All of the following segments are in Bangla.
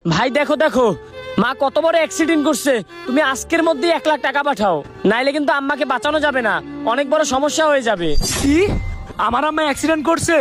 ভাই দেখো দেখো, মা কত বড় অ্যাক্সিডেন্ট করছে। তুমি আজকের মধ্যে 1 লাখ টাকা পাঠাও, নাইলে কিন্তু আম্মাকে বাঁচানো যাবে না, অনেক বড় সমস্যা হয়ে যাবে। কি? আমার আম্মা অ্যাক্সিডেন্ট করছে?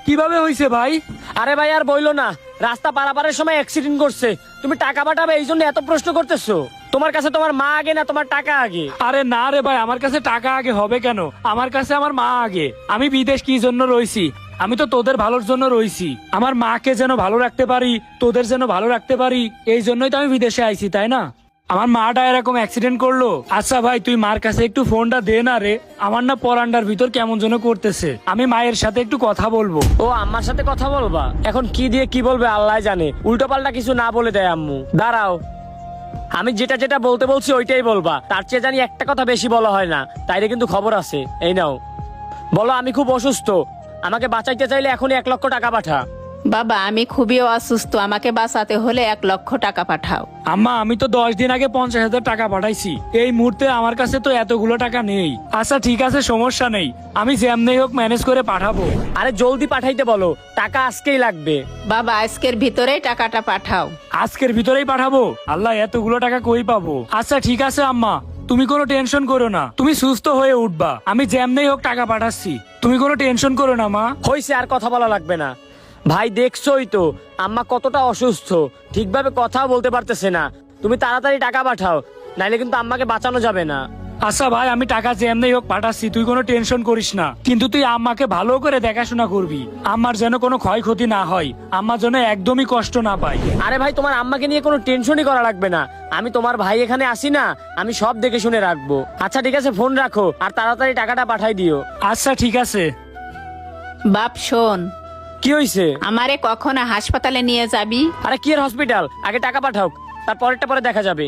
কিভাবে হয়েছে ভাই? আরে ভাই আর বইলো না, রাস্তা পারাপারের সময় অ্যাক্সিডেন্ট করছে। তুমি টাকা পাঠাবে এই জন্য এত প্রশ্ন করতেছো? তোমার কাছে তোমার মা আগে না তোমার টাকা আগে? আরে না রে ভাই, আমার কাছে টাকা আগে হবে কেন? আমার কাছে আমার মা আগে। আমি বিদেশ কি জন্য রইছি? আমি তো তোদের ভালোর জন্য রইছি। আমার মাকে যেন ভালো রাখতে পারি, তোদের যেন ভালো রাখতে পারি, এই জন্যই তো আমি বিদেশে আইছি, তাই না? আমার মাটা এরকম অ্যাক্সিডেন্ট করলো। আচ্ছা ভাই, তুই মার কাছে একটু ফোনটা দে না রে। আমার না পরান্ডার ভিতর কেমন যেন করতেছে। আমি মায়ের সাথে একটু কথা বলবো। ও আম্মার সাথে কথা বলবা? এখন কি দিয়ে কি বলবে আল্লাহ জানে, উল্টো পাল্টা কিছু না বলে দেয় আম্মু। দাঁড়াও, আমি যেটা যেটা বলতে বলছি ওইটাই বলবা, তার চেয়ে জানি একটা কথা বেশি বলা হয় না, তাইলে কিন্তু খবর আছে। এই নাও, বলো আমি খুব অসুস্থ, আমাকে বাঁচাইতে চাইলে এখনই 1 লক্ষ টাকা পাঠা। বাবা, আমি খুবই অসুস্থ, আমাকে বাঁচাতে হলে 1 লক্ষ টাকা পাঠাও। আম্মা, আমি তো 10 দিন আগে 50,000 টাকা পাঠাইছি। এই মুহূর্তে আমার কাছে তো এতগুলো টাকা নেই। আচ্ছা ঠিক আছে, সমস্যা নেই, আমি যেমনি হোক ম্যানেজ করে পাঠাবো। আরে জলদি পাঠাইতে বলো, টাকা আজকেই লাগবে। বাবা, আজকের ভিতরেই টাকাটা পাঠাও। আজকের ভিতরেই পাঠাবো? আল্লাহ, এতগুলো টাকা কই পাবো? আচ্ছা ঠিক আছে আম্মা, তুমি কোনো টেনশন করো না, তুমি সুস্থ হয়ে উঠবা। আমি যেমনি হোক টাকা পাঠাচ্ছি, তুমি কোনো টেনশন করো না মা। হইছে, আর কথা বলা লাগবে না। ভাই দেখছোই তো আম্মা কতটা অসুস্থ, ঠিকভাবে কথাও বলতে পারতেছে না। তুমি তাড়াতাড়ি টাকা পাঠাও, নাইলে কিন্তু আম্মাকে বাঁচানো যাবে না। আচ্ছা ভাই, আমি টাকা যেমনি হোক পাঠাচ্ছি, তুই কোনো টেনশন করিস না। কিন্তু তুই আম্মাকে ভালো করে দেখাশোনা করবি, আম্মার যেন কোনো ক্ষয়ক্ষতি না হয়, আম্মা যেন একদমই কষ্ট না পায়। আরে ভাই, তোমার আম্মাকে নিয়ে কোনো টেনশনই করা লাগবে না। আমি তোমার ভাই এখানে আসি না, আমি সব দেখে শুনে রাখবো। আচ্ছা ঠিক আছে, ফোন রাখো আর তাড়াতাড়ি টাকাটা পাঠাই দিও। আচ্ছা ঠিক আছে। বাপ শোন, কি হইছে? আমারে কখন হাসপাতালে নিয়ে যাবি? আরে কি এর হসপিটাল, আগে টাকা পাঠাও, তারপরেরটা পরে দেখা যাবে।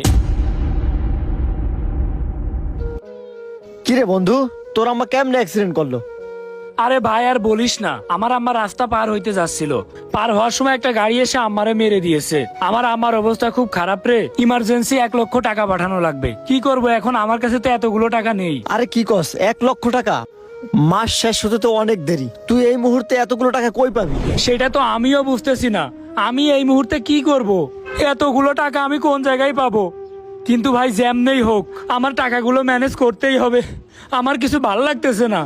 কিরে বন্ধু, তোর আম্মা কেমনে অ্যাক্সিডেন্ট করলো? আরে ভাই আর বলিস না, আমার আম্মা রাস্তা পার হইতে যাচ্ছিল, পার হওয়ার সময় একটা গাড়ি এসে আম্মারে মেরে দিয়েছে। আমার আম্মার অবস্থা খুব খারাপ রে, ইমার্জেন্সি 1 লক্ষ টাকা পাঠানো লাগবে। কি করব এখন, আমার কাছে তো এতগুলো টাকা নেই। আরে কি কস, 1 লক্ষ টাকা? মাস শেষ হতে তো অনেক দেরি, তুই এই মুহূর্তে এতগুলো টাকা কই পাবি? সেটা তো আমিও বুঝতেছি না, আমি এই মুহূর্তে কি করব? এতগুলো টাকা আমি কোন জায়গায় পাবো? কিন্তু ভাই যেমনেই হোক আমার টাকাগুলো ম্যানেজ করতেই হবে। আমার কিছু ভালো লাগতেছে না,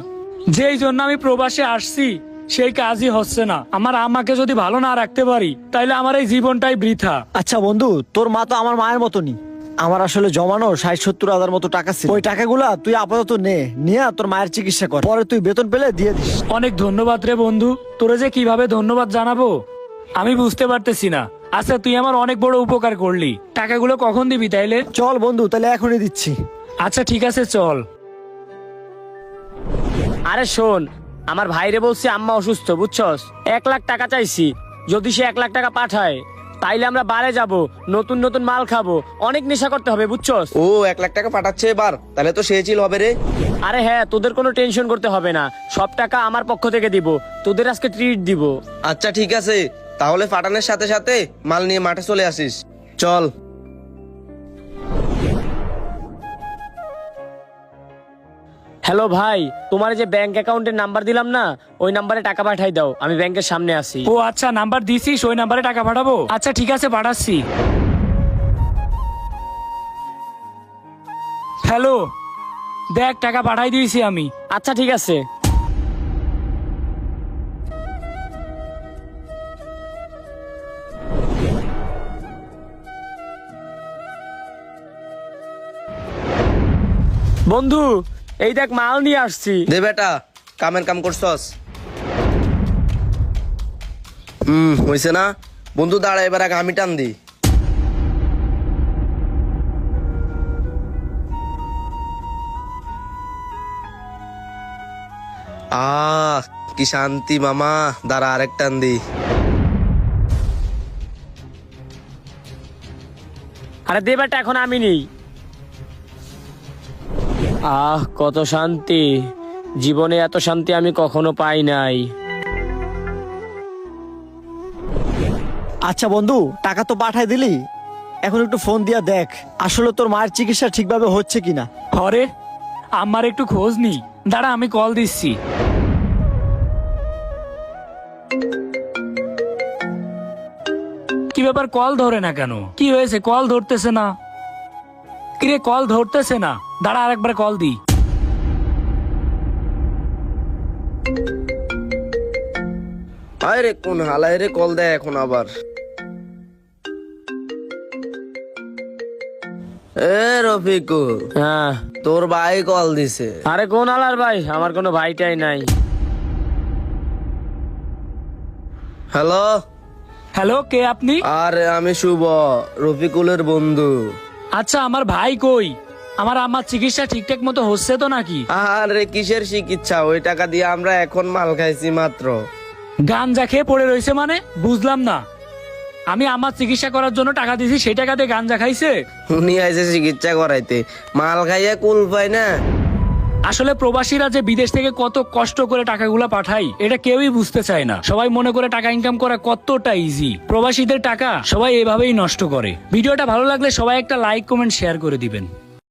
যেই জন্য আমি প্রবাসে আসছি সেই কাজই হচ্ছে না। আমার আম্মাকে যদি ভালো না রাখতে পারি, তাইলে আমার এই জীবনটাই বৃথা। আচ্ছা বন্ধু, তোর মা তো আমার মায়ের মতনই। আমার আসলে জমানো 60-70 হাজার মতো টাকা ছিল, ওই টাকাগুলা তুই আপাতত নিয়ে তোর মায়ের চিকিৎসা কর, পরে তুই বেতন পেলে দিয়ে দিস। অনেক ধন্যবাদ রে বন্ধু, তোরে যে কিভাবে ধন্যবাদ জানাবো আমি বুঝতে পারতেছি না। আচ্ছা তুই আমার অনেক বড় উপকার করলি, টাকাগুলো কখন দিবি তাইলে? চল বন্ধু, তাহলে এখনই দিচ্ছি। আচ্ছা ঠিক আছে, চল। আরে শোন, আমার ভাইরে বলছি আম্মা অসুস্থ, বুঝছস? 1 লাখ টাকা চাইছি, যদি সে 1 লাখ টাকা পাঠায় তাইলে আমরা বারে যাব, নতুন নতুন মাল খাবো, অনেক নেশা করতে হবে, বুঝছস? ও 1 লাখ টাকা পাঠাচ্ছে এবার, তাহলে তো সে চিল হবে রে। আরে হ্যাঁ, তোদের কোনো টেনশন করতে হবে না, সব টাকা আমার পক্ষ থেকে দিব, তোদের আজকে ট্রিট দিব। আচ্ছা ঠিক আছে, তাহলে পাঠানোর সাথে সাথে মাল নিয়ে মাঠে চলে আসিস। চল। হ্যালো ভাই, তোমার যে ব্যাংক অ্যাকাউন্টের নাম্বার দিলাম না, ওই নাম্বারে টাকা পাঠাই দাও, আমি ব্যাংকের সামনে আছি। ও আচ্ছা, নাম্বার দিছিস, ওই নাম্বারে টাকা পাঠাবো? আচ্ছা ঠিক আছে, পাঠাচ্ছি। হ্যালো, দেখ টাকা পাঠাই দিয়েছি আমি। আচ্ছা ঠিক আছে। বন্ধু, এই দেখ মাল নিয়ে আসছি। দে বেটা, কামের কাম করছস। হইছে না বন্ধু, দাঁড়া, এবার আগে আমি টান দি। কি শান্তি মামা, দাঁড়া আরেক টান দি। আরে দে বেটা, এখন আমি নেই। কত শান্তি, জীবনে এত শান্তি আমি কখনো পাই নাই। আচ্ছা বন্ধু, টাকা তো পাঠাই দিলি, এখন একটু ফোন দিয়া দেখ আসলে তোর মায়ের চিকিৎসা ঠিকভাবে হচ্ছে কিনা। ঘরে আমার একটু খোঁজ নি, দাঁড়া আমি কল দিচ্ছি। কি ব্যাপার, কল ধরে না কেন? কি হয়েছে, কল ধরতেছে না? কিরে কল ধরতেছে না? দাঁড়া আরেকবার কল দি। আয় রে কোন হালায় রে কল দেয় এখন আবার। এ রফিকুল, হ্যাঁ। তোর ভাই কল দিছে। আরে কোন আলার ভাই, আমার কোনো ভাইটাই নাই। হ্যালো। হ্যালো, কে আপনি? আরে আমি শুভ, রফিকুলের বন্ধু। আচ্ছা, আমার ভাই কই? আমার আম্মার চিকিৎসা ঠিকঠাক মতো হচ্ছে তো নাকি? আরে কিসের চিকিৎসা? ওই টাকা দিয়ে আমরা এখন মাল খাইছি মাত্র। গাঞ্জা খেয়ে পড়ে রয়েছে মানে? বুঝলাম না। আমি আমার চিকিৎসা করার জন্য টাকা দিয়েছি, সেই টাকা দিয়ে গাঞ্জা খাইছে? উনি আইছে চিকিৎসা করাইতে, মাল খাইয়া কুল পায় না। আসলে প্রবাসীরা যে বিদেশ থেকে কত কষ্ট করে টাকাগুলা পাঠায় এটা কেউই বুঝতে চায় না। সবাই মনে করে টাকা ইনকাম করা কতটা ইজি। প্রবাসীদের টাকা সবাই এভাবেই নষ্ট করে। ভিডিওটা ভালো লাগলে সবাই একটা লাইক কমেন্ট শেয়ার করে দিবেন।